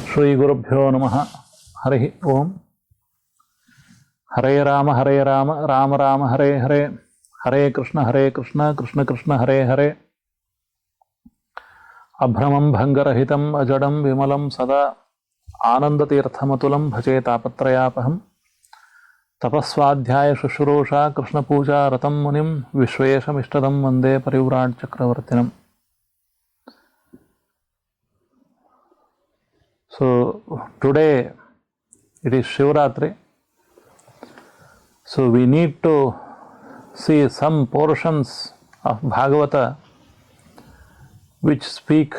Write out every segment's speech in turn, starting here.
Shri Gurubhyo Namaha. Hare Om. Hare Rama, Rama Rama, Hare Hare. Hare Krishna, Krishna Krishna, Hare Hare. Abhramam Bhangarahitam Ajadam Vimalam Sada Anandatirthamatulam Bhaje Tapatrayapaham Tapaswadhyaya Shushrusha Krishna Puja Ratam Munim Vishwesham Ishtadam Vande Parivrat Chakravartinam. So today it is Shivaratri. So we need to see some portions of Bhagavata which speak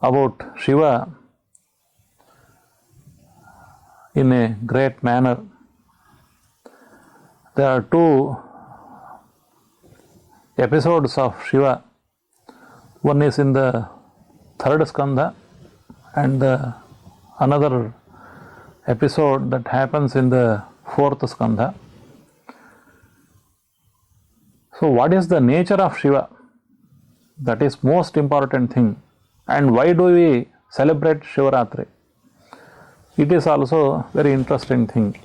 about Shiva in a great manner. There are two episodes of Shiva. One is in the third skandha and another episode that happens in the fourth skandha. So what is the nature of Shiva? That is most important thing. And why do we celebrate Shivaratri? It is also very interesting thing.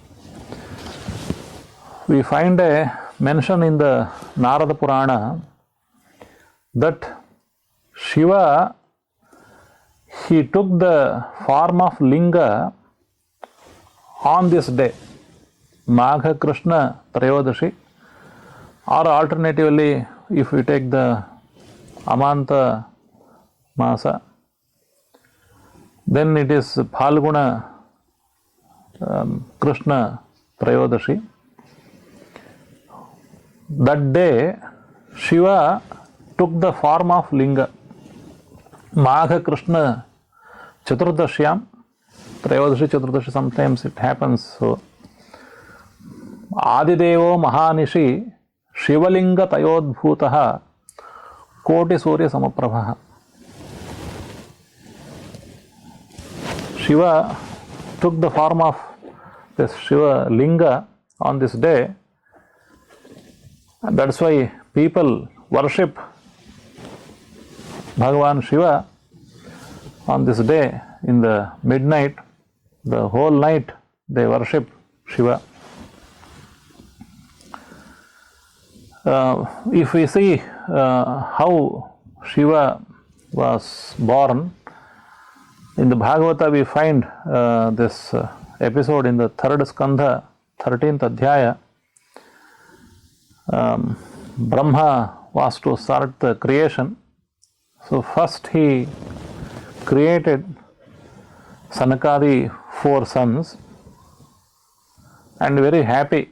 We find a mention in the Narada Purana that Shiva, he took the form of Linga on this day, Magha Krishna Trayodasi, or alternatively, if we take the Amanta Masa, then it is Phalguna Krishna Trayodasi. That day, Shiva took the form of Linga. Magha Krishna Chaturdashyam, Trayodasi Chaturdashi, sometimes it happens so. Adidevo Mahanishi Shivalinga Tayodbhutaha Koti Surya Samaprabha. Shiva took the form of this Shiva Linga on this day, and that's why people worship Bhagavan Shiva on this day in the midnight. The whole night they worship Shiva. If we see how Shiva was born, in the Bhagavata we find this episode in the third skandha, 13th adhyaya. Brahma was to start the creation. So first he created Sanakadi 4 sons and very happy.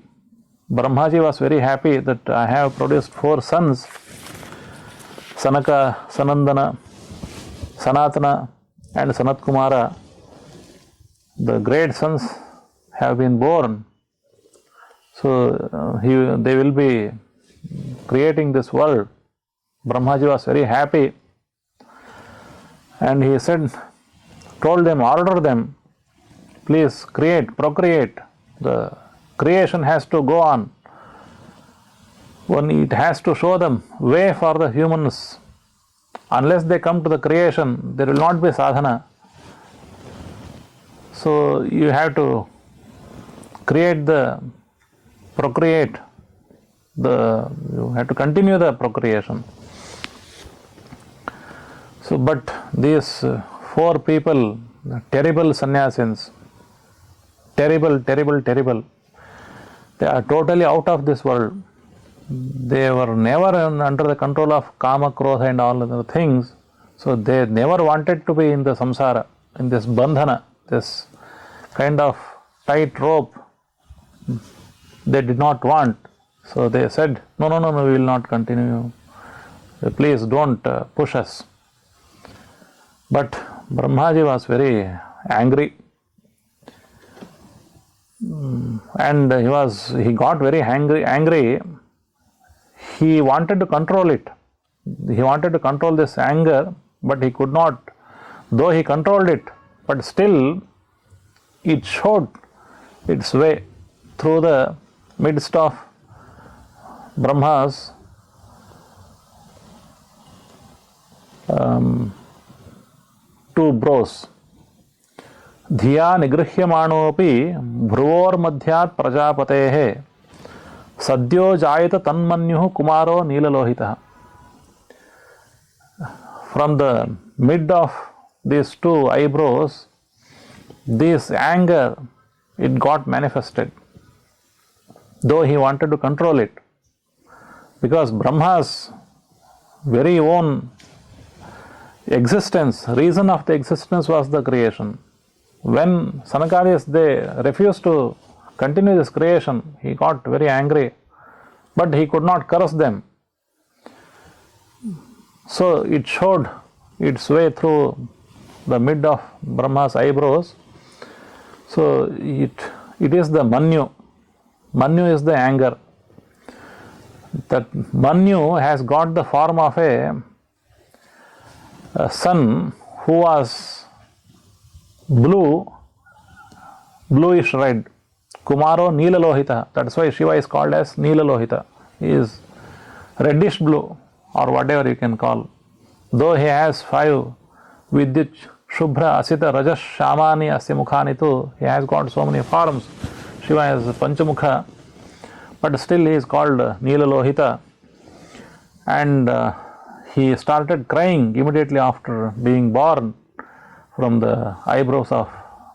Brahmaji was very happy that I have produced 4 sons, Sanaka, Sanandana, Sanatana and Sanat Kumara. The great sons have been born. So they will be creating this world. Brahmaji was very happy. And he said, told them, order them, please create, procreate. The creation has to go on. It has to show them way for the humans. Unless they come to the creation, there will not be sadhana. So you have to procreate. You have to continue the procreation. So, but these 4 people, terrible sannyasins, terrible, they are totally out of this world. They were never under the control of Kama, Krodha and all other things. So they never wanted to be in the samsara, in this bandhana, this kind of tight rope. They did not want. So they said, no, we will not continue. Please don't push us. But Brahmaji was very angry, and he got very angry. He wanted to control it. He wanted to control this anger, but he could not. Though he controlled it, but still it showed its way through the midst of Brahma's two bros. Dhiya nigrihyamanopi bhruvormadhyat prajapatehe sadyo jayata tanmanyuh kumaro nilalohitah. From the mid of these two eyebrows, this anger, it got manifested, though he wanted to control it, because Brahma's very own existence, reason of the existence was the creation. When Sanakaryas, they refused to continue this creation, he got very angry, but he could not curse them. So it showed its way through the mid of Brahma's eyebrows. So it is the Manyu. Manyu is the anger. That Manyu has got the form of a sun who was bluish red. Kumaro Nilalohita. That's why Shiva is called as Nilalohita. He is reddish blue, or whatever you can call. Though he has 5 Vidyut, Shubhra, Asita, Rajas, Shamani, Asya Mukhani too, he has got so many forms. Shiva has Panchamukha, but still he is called Nilalohita. And he started crying immediately after being born from the eyebrows of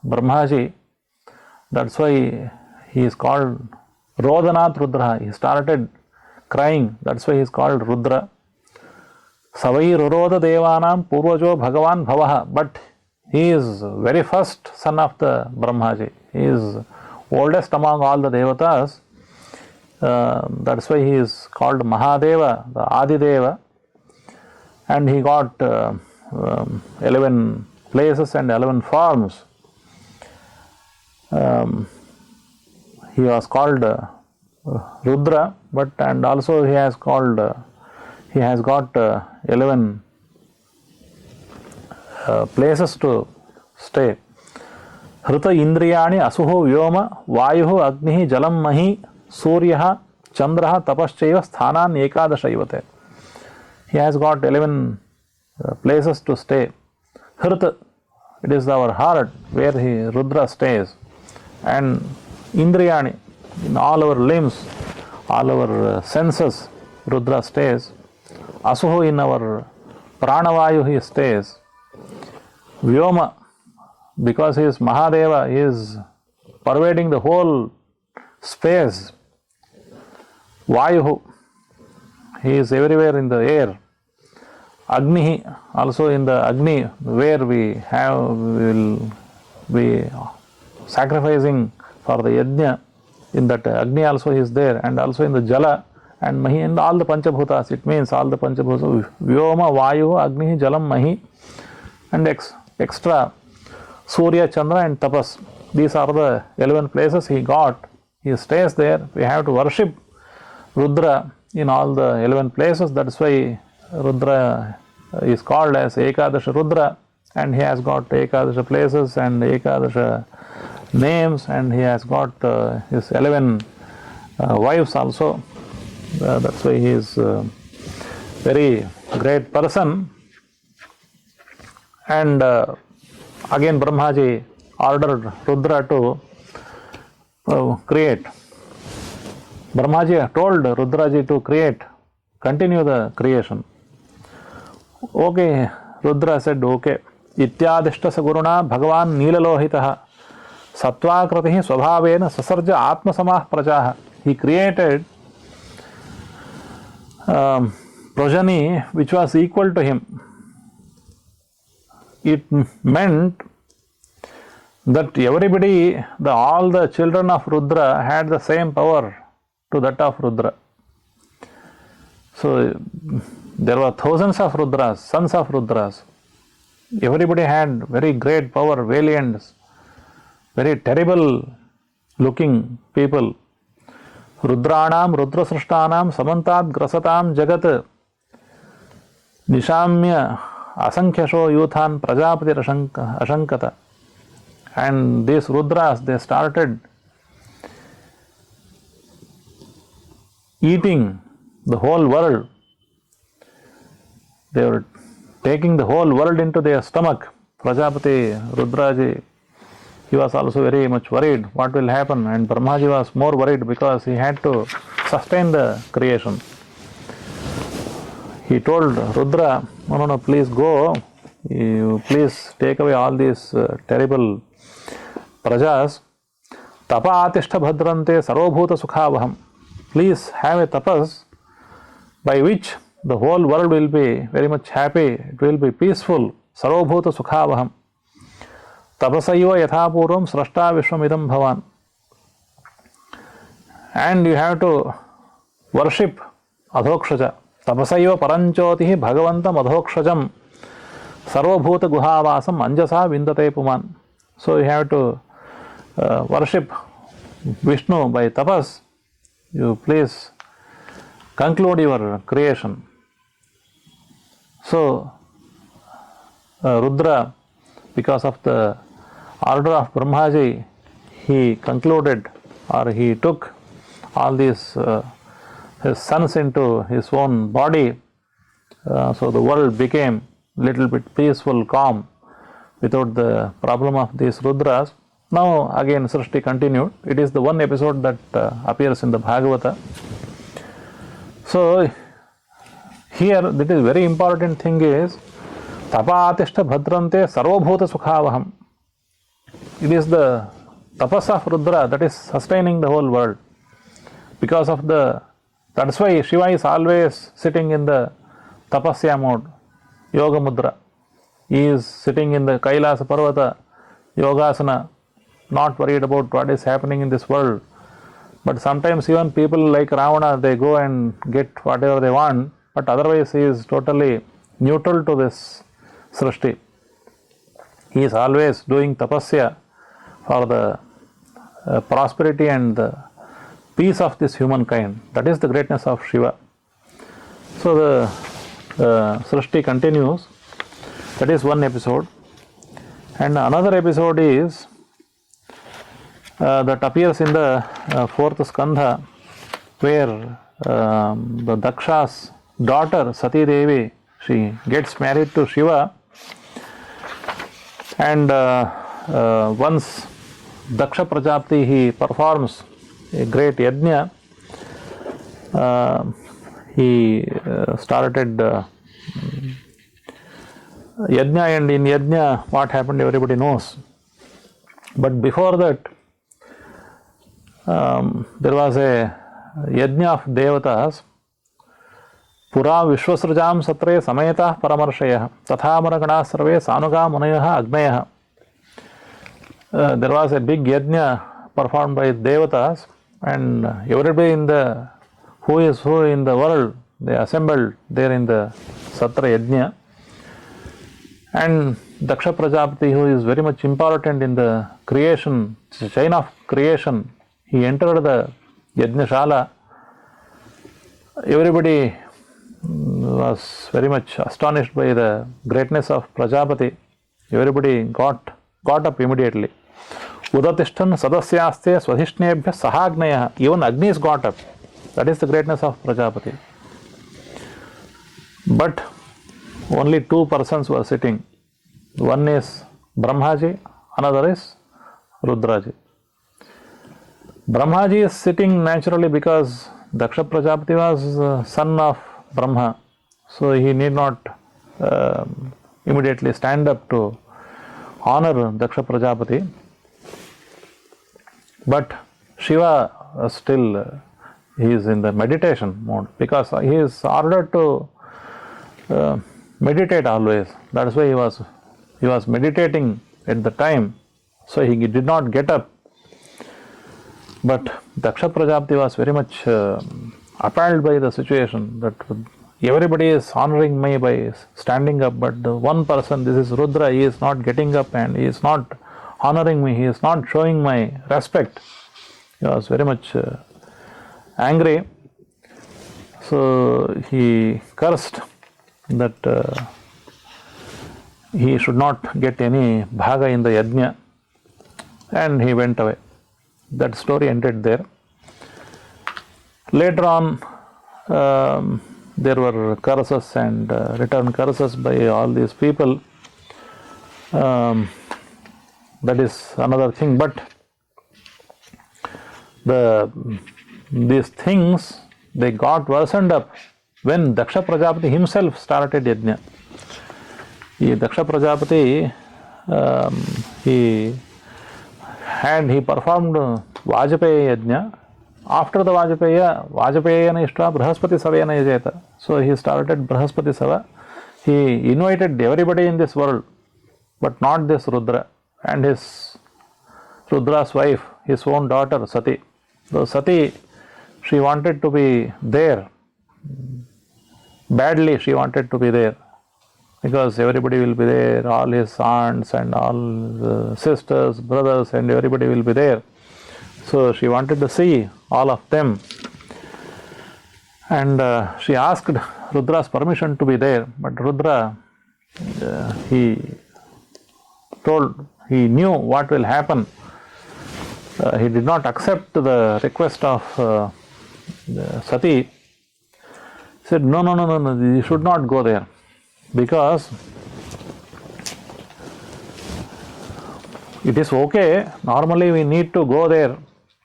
Brahmaji. That's why he is called Rodanat Rudra. He started crying. That's why he is called Rudra. Savai Ruroda Devanam Purvajo Bhagavan Bhavaha. But he is very first son of the Brahmaji. He is oldest among all the Devatas. That's why he is called Mahadeva, the Adideva. And he got 11 places and 11 forms. He was called Rudra, but and also he has got 11 places to stay. Hrita Indriyani Asuho Vyoma Vayuhu Agnihi Jalam Mahi Suryaha Chandraha Tapaschaiva Sthanan Ekadashayvate. He has got 11 places to stay. Hrita, it is our heart where Rudra stays. And Indriyani, in all our limbs, all our senses, Rudra stays. Asuho, in our Pranavayu he stays. Vyoma, because he is Mahadeva, he is pervading the whole space. Vayuhu, he is everywhere in the air. Agni, also in the Agni, where we will be sacrificing for the yajna. In that Agni also he is there, and also in the Jala and Mahi, and all the Panchabhutas. It means all the Panchabhutas. Vyoma, Vayu, Agni, Jalam, Mahi, and extra Surya, Chandra and Tapas. These are the 11 places he got. He stays there. We have to worship Rudra in all the 11 places. That's why Rudra is called as Ekadasha Rudra, and he has got Ekadasha places and Ekadasha names, and he has got his 11 wives also. That's why he is a very great person. And again Brahmaji ordered Rudra to create. Brahmaji told Rudraji to continue the creation. Okay, Rudra said, okay. Ityadishta saguruna Bhagavan Nilalohitaha Sattvakratihi Swabhavena Sasarja Atmasamah Prajaha. He created progeny which was equal to him. It meant that everybody, all the children of Rudra had the same power to that of Rudra. So there were thousands of Rudras, sons of Rudras. Everybody had very great power, valiant, very terrible looking people. Rudranam, Rudrasrishtanam, Samantat, Grasatam, Jagat, Nishamya, Asankhasho, Yuthan, Prajapati, Ashankata. And these Rudras, they started eating the whole world. They were taking the whole world into their stomach. Prajapati Rudraji, he was also very much worried what will happen, and Brahmaji was more worried because he had to sustain the creation. He told Rudra, no, please go, you please take away all these terrible prajas. Tapa atishta bhadrante sarvabhuta sukhavaham. Please have a tapas by which the whole world will be very much happy, it will be peaceful. Sarvabhuta sukhavaham. Tapasaiva yathapurvam srashta vishwamidam bhavan. And you have to worship adhokshaja. Tapasaiva paranchotihi bhagavantam adhokshajam sarvabhuta guhavasam anjasa vindate puman. So you have to worship Vishnu by tapas. You please conclude your creation. So Rudra, because of the order of Brahmaji, he concluded, or he took all these his sons into his own body. So the world became little bit peaceful, calm, without the problem of these Rudras. Now again Srishti continued. It is the one episode that appears in the Bhagavata. So here, that is very important thing is Tapa atishta bhadrante sarvabhuta sukhavaham. It is the tapas of Rudra that is sustaining the whole world. Because of that's why Shiva is always sitting in the tapasya mode, yoga mudra. He is sitting in the Kailasa Parvata, yogasana, not worried about what is happening in this world. But sometimes even people like Ravana, they go and get whatever they want, but otherwise he is totally neutral to this Srishti. He is always doing tapasya for the prosperity and the peace of this humankind. That is the greatness of Shiva. So the Srishti continues. That is one episode. And another episode is that appears in the fourth skandha, where the Daksha's daughter Sati Devi, she gets married to Shiva, and once Daksha Prajapati, he performs a great yajna. He started yajna, and in yajna what happened everybody knows. But before that, there was a yajna of devatas. Pura vishwasrajam satre sametah paramarshayah tathamaragana sarve sanuga munayah agnayah. There was a big yajna performed by devatas, and everybody in the who is who in the world, they assembled there in the Satra yajna. And Daksha Prajapati, who is very much important in the creation, chain of creation, he entered the Yajnashala. Everybody was very much astonished by the greatness of Prajapati. Everybody got up immediately. Udatishtan sadasyaste swadhishnebhya sahagnayah. Even Agnis got up. That is the greatness of Prajapati. But only two persons were sitting. One is Brahmaji, another is Rudraji. Brahmaji is sitting naturally because Daksha Prajapati was son of Brahma, so he need not immediately stand up to honor Daksha Prajapati. But Shiva still he is in the meditation mode because he is ordered to meditate always. That is why he was meditating at the time, so he did not get up. But Daksha Prajapati was very much appalled by the situation that everybody is honoring me by standing up, but the one person, this is Rudra, he is not getting up and he is not honoring me, he is not showing my respect. He was very much angry. So he cursed that he should not get any bhaga in the yajna, and he went away. That story ended there. Later on, there were curses and return curses by all these people. That is another thing. But these things, they got worsened up when Daksha Prajapati himself started yajna. Daksha Prajapati, he performed Vajpaya yajna. After the Vajpayana Ishta Brahaspati Savayana Yajeta. So he started Brahaspati Sava. He invited everybody in this world, but not this Rudra and his Rudra's wife, his own daughter Sati. So Sati, she wanted to be there. Badly she wanted to be there, because everybody will be there, all his aunts and all the sisters, brothers, and everybody will be there. So she wanted to see all of them, and she asked Rudra's permission to be there, but Rudra, he knew what will happen. He did not accept the request of Sati. He said, no, you should not go there, because it is okay, normally we need to go there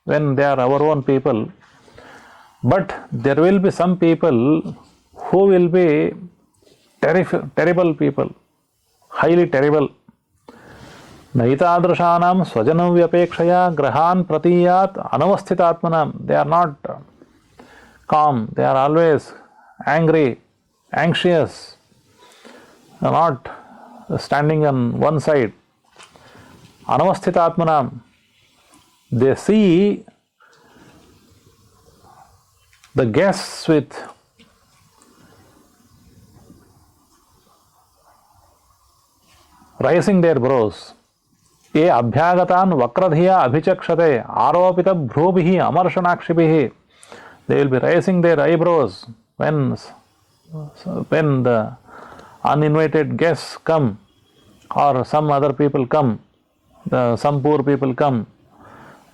when they are our own people, but there will be some people who will be terrible people, highly terrible. Naitadrushanam swajanavyapekshaya grahan pratiyat anavasthitatmanam. They are not calm, they are always angry, anxious, not standing on one side. Anavasthitatmanam. They see the guests with raising their brows. Ye abhyagatan vakradhiya abhichakshate aropita bhrubhihi amarshanakshibihi. They will be raising their eyebrows when the uninvited guests come, or some other people come, some poor people come.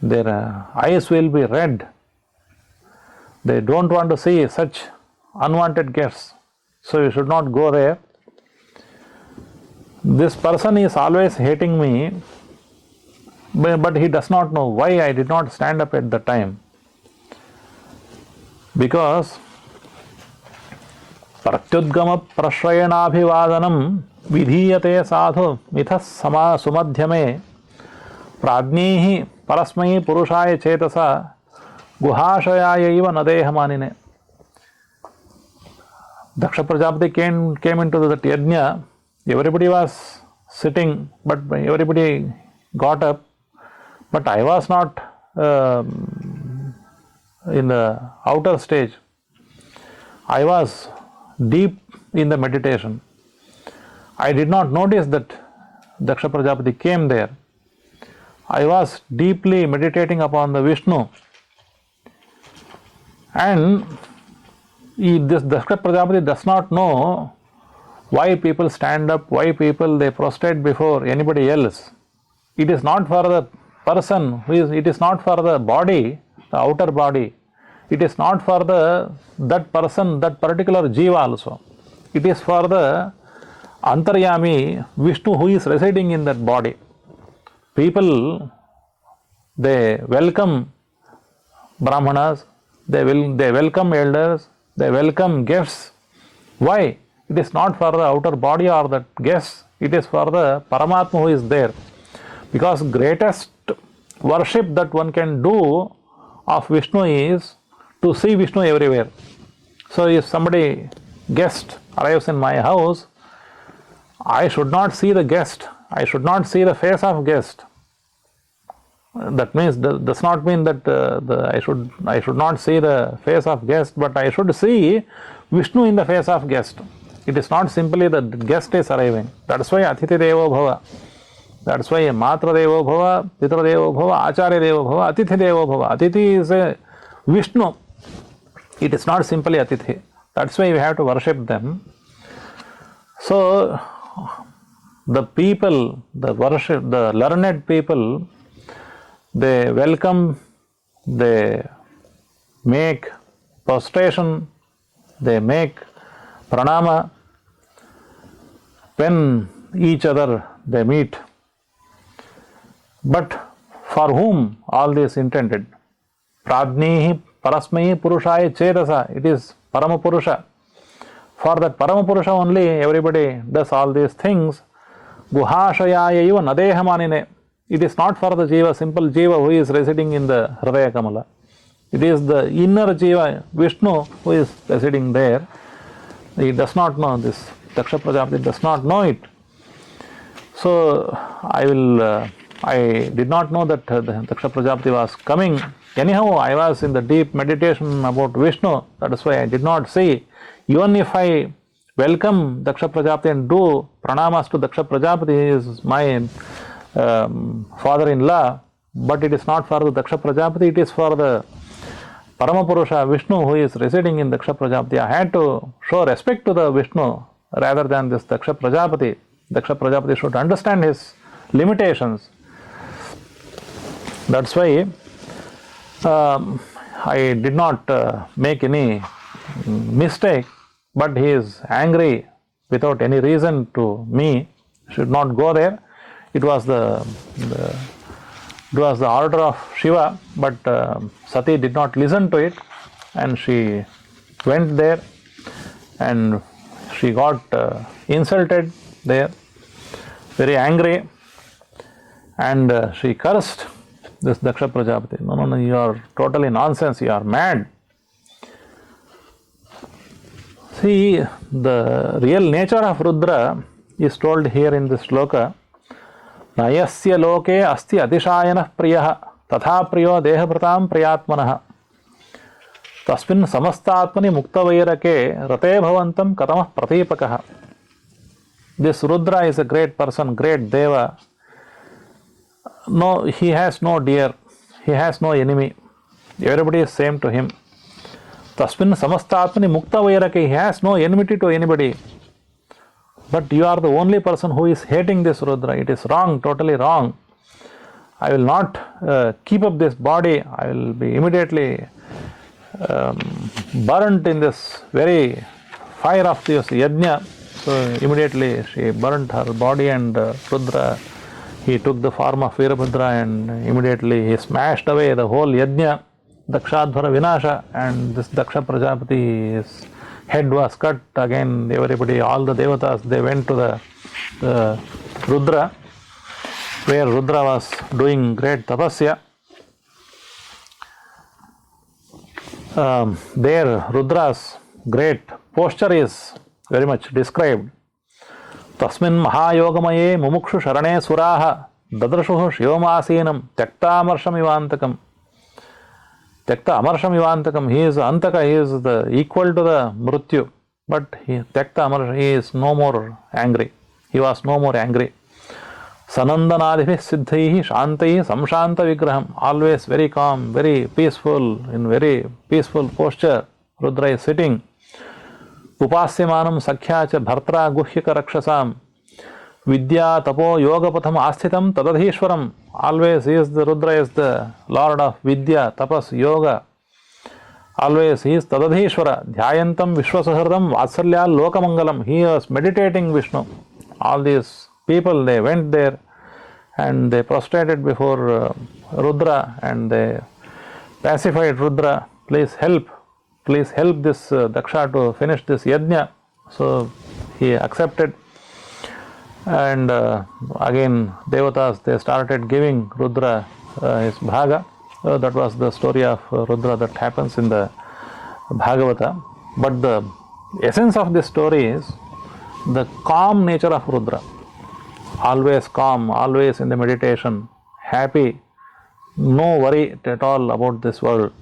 Their eyes will be red. They don't want to see such unwanted guests. So you should not go there. This person is always hating me, but he does not know why I did not stand up at the time. Because pratyudgama prashrayanaabhivadanam vidhiyate sadhu mithas sumadhyame prajnehi parasmai purushaya chetasa guhashayaiva nadehamanine. Daksha Prajapati came into that yajna. Everybody was sitting, but everybody got up. But I was not in the outer stage. I was deep in the meditation. I did not notice that Daksha Prajapati came there. I was deeply meditating upon the Vishnu. And this Daksha Prajapati does not know why people stand up, why people they prostrate before anybody else. It is not for the person it is not for the body, the outer body. It is not for that person, that particular jiva also. It is for the Antaryami, Vishnu, who is residing in that body. People, they welcome Brahmanas, they welcome elders, they welcome guests. Why? It is not for the outer body or the guests, it is for the Paramatma who is there. Because greatest worship that one can do of Vishnu is to see Vishnu everywhere. So if somebody guest arrives in my house, I should not see the guest, I should not see the face of guest. That means does not mean that I should not see the face of guest, but I should see Vishnu in the face of guest. It is not simply that the guest is arriving. That's why Atithi Devo Bhava. That's why Matra Devo Bhava, Pitra Devo Bhava, Acharya Devo Bhava, Atithi Devo Bhava. Atithi is a Vishnu. It is not simply Atithi. That's why we have to worship them. So the people, the learned people, they welcome, they make prostration, they make pranama when each other they meet. But for whom all this intended? Pradnihi parasmai purushaya chetasa. It is Paramapurusha. For that Paramapurusha only everybody does all these things. Guhashayaya iva nadehamanine. It is not for the Jiva, simple Jiva who is residing in the Hridaya Kamala. It is the inner Jiva, Vishnu, who is residing there. He does not know this. Daksha Prajapati does not know it. So I did not know that Daksha Prajapati was coming. Anyhow, I was in the deep meditation about Vishnu. That is why I did not see. Even if I welcome Daksha Prajapati and do pranamas to Daksha Prajapati, he is my father-in-law, but it is not for the Daksha Prajapati, it is for the Paramapurusha Vishnu who is residing in Daksha Prajapati. I had to show respect to the Vishnu rather than this Daksha Prajapati. Daksha Prajapati should understand his limitations. That's why I did not make any mistake, but he is angry without any reason to me. Should not go there. It was the order of Shiva, but Sati did not listen to it, and she went there, and she got insulted there, very angry, and she cursed this Daksha Prajapati. No, you are totally nonsense, you are mad. See, the real nature of Rudra is told here in this sloka. Nayasya loke asti atishayanah priyah tatha priyo dehapratam priyatmanah tasmin samastatmani muktavairake rate bhavantam katamah pratipakah. This Rudra is a great person, great Deva. No, he has no dear, he has no enemy. Everybody is same to him. Tasmin samastatmani muktavairake, he has no enmity to anybody. But you are the only person who is hating this Rudra. It is wrong, totally wrong. I will not keep up this body. I will be immediately burnt in this very fire of this yajna. So immediately she burnt her body, and Rudra, he took the form of Veerabhadra, and immediately he smashed away the whole yajna, Dakshadhvara Vinasha, and this Daksha Prajapati's head was cut. Again, everybody, all the devatas, they went to the Rudra, where Rudra was doing great tapasya. There Rudra's great posture is very much described. Tasmin mahayogamaye mumukshu sharane suraha dadrashuhu shivamasinam tyakta amarsham ivantakam. Tyakta amarsham ivantakam. He is antaka, he is the equal to the mrityu, but tyakta amarsham, he is no more angry. He was no more angry. Sanandanadibhi siddhaihi shantaihi samshanta vigraham. Always very calm, very peaceful, in very peaceful posture. Rudra is sitting. Upasyamanam sakhyacha bhartra guhyaka rakshasam. Vidya tapo yoga patham asthitam tadadhishwaram. Always he is the Rudra, is the Lord of Vidya, Tapas, Yoga. Always he is Tadadhishwara. Dhyayantam Vishwasahridam Vatsalya Lokamangalam. He was meditating Vishnu. All these people, they went there and they prostrated before Rudra, and they pacified Rudra. Please help this Daksha to finish this yajna. So he accepted. And again, devatas, they started giving Rudra his bhaga. That was the story of Rudra that happens in the Bhagavata. But the essence of this story is the calm nature of Rudra. Always calm, always in the meditation, happy, no worry at all about this world.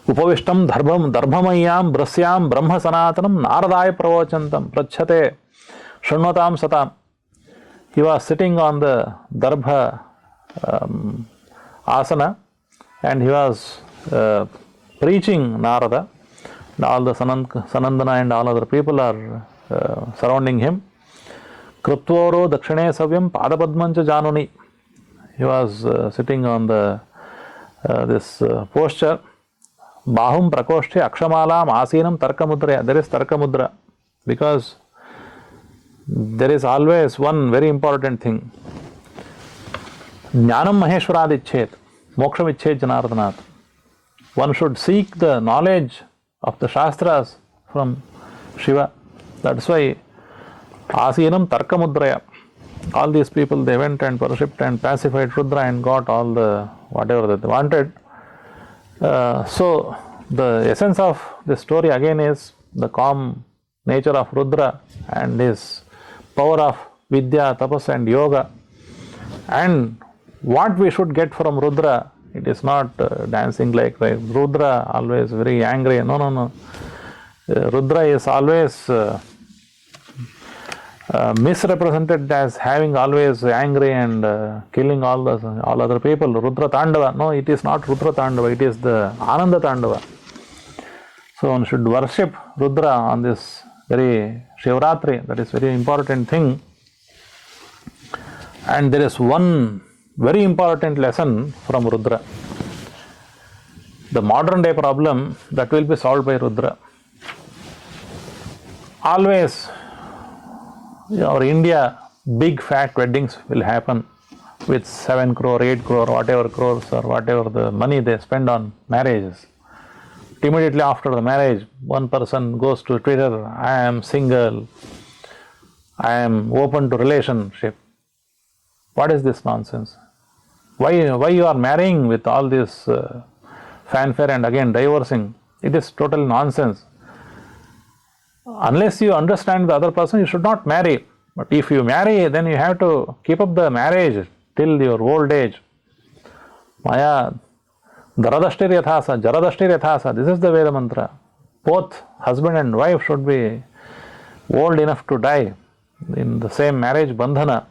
Upavishtam darbhamayam brasyam brahma sanatanam naradaya pravochantam prachate Shrunvatam Satam. He was sitting on the Darbha asana, and he was preaching Narada. All the Sanandana and all other people are surrounding him. Krutvoro dakshine savyam padapadmancha januni. He was sitting on the this posture. Bahum prakoshthe akshamalam asinam tarkamudra. There is tarkamudra, because there is always one very important thing. Jnanam Maheshwarad Icchet, Moksham Icchet Janardhanat. One should seek the knowledge of the Shastras from Shiva. That's why Asinam Tarkamudraya. All these people, they went and worshipped and pacified Rudra and got all the whatever that they wanted. So the essence of this story again is the calm nature of Rudra and his power of Vidya, Tapas and Yoga. And what we should get from Rudra, it is not dancing like Rudra, always very angry. No. Rudra is always misrepresented as having always angry and killing all other people. Rudra Tandava. No, it is not Rudra Tandava, it is the Ananda Tandava. So one should worship Rudra on this very Shivaratri. That is very important thing. And there is one very important lesson from Rudra. The modern day problem that will be solved by Rudra. Always, our India, big fat weddings will happen with 7 crore, 8 crore, whatever crores or whatever the money they spend on marriages. Immediately after the marriage, one person goes to Twitter, I am single, I am open to relationship. What is this nonsense? Why you are marrying with all this fanfare and again divorcing? It is total nonsense. Unless you understand the other person, you should not marry. But if you marry, then you have to keep up the marriage till your old age. Maya Daradashtir Yathasa, Jaradashtir Yathasa, this is the Veda mantra. Both husband and wife should be old enough to die in the same marriage bandhana.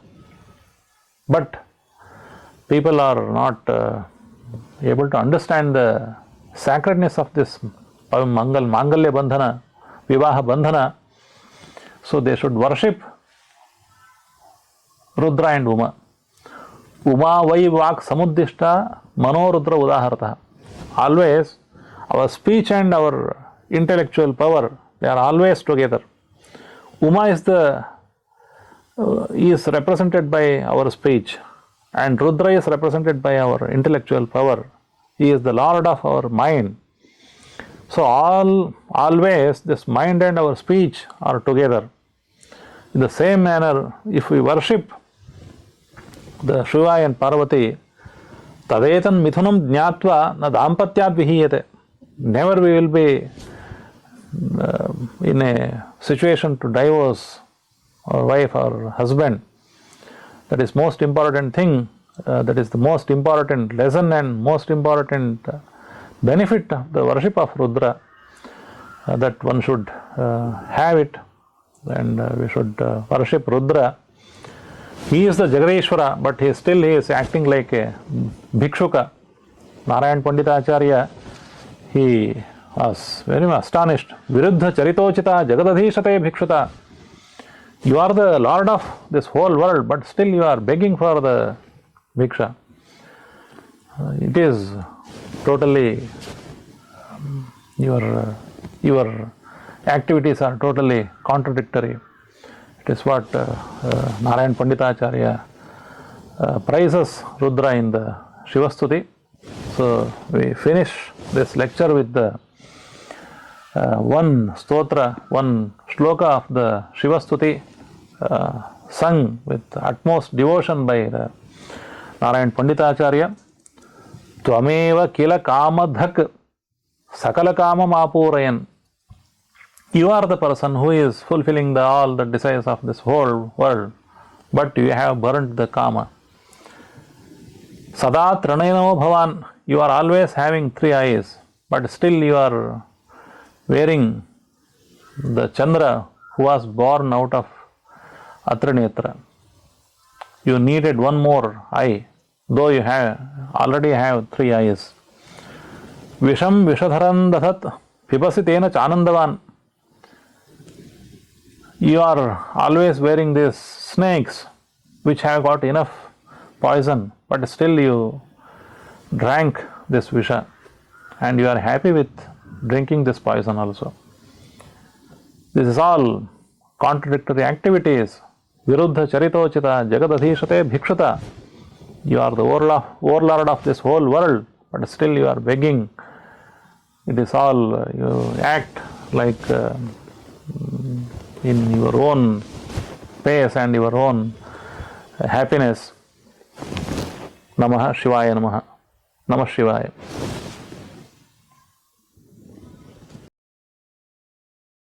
But people are not able to understand the sacredness of this Mangalya bandhana, Vivaha bandhana. So they should worship Rudra and Uma. Uma vai vak samuddishta mano Rudra udaharta. Always our speech and our intellectual power, they are always together. Uma is represented by our speech and Rudra is represented by our intellectual power. He is the Lord of our mind. So always this mind and our speech are together. In the same manner, if we worship the Shiva and Parvati, tadetan mithunam jnatva na dampatyat vihiyate. Never we will be in a situation to divorce our wife or husband. That is most important thing. That is the most important lesson and most important benefit of the worship of Rudra. That one should have it, and we should worship Rudra. He is the Jagadishvara, but he is acting like a Bhikshuka. Narayan Pandita Acharya, he was very much astonished. Viruddha charitochita jagadadhishate bhikshuta. You are the Lord of this whole world, but still you are begging for the bhiksha. It is totally, your activities are totally contradictory. It is what Narayan Pandita Acharya praises Rudra in the Shivastuti. So we finish this lecture with the one stotra, one shloka of the Shivastuti sung with utmost devotion by the Narayan Pandita Acharya. Tvameva kila kamadhak sakala kama mapurayan. You are the person who is fulfilling all the desires of this whole world, but you have burnt the kama. Sada tranayano bhavan. You are always having 3 eyes, but still you are wearing the Chandra who was born out of Atranetra. You needed one more eye, though you already have 3 eyes. Visham vishadharan dasat pibasitena chanandavan. You are always wearing these snakes which have got enough poison, but still you drank this visha and you are happy with drinking this poison also. This is all contradictory activities. Viruddha charitochita jagadadhishate bhikshata. You are the overlord of this whole world, but still you are begging. It is all, you act like in your own pace and your own happiness. Namah Shivaya Namaha. Namah Shivaya.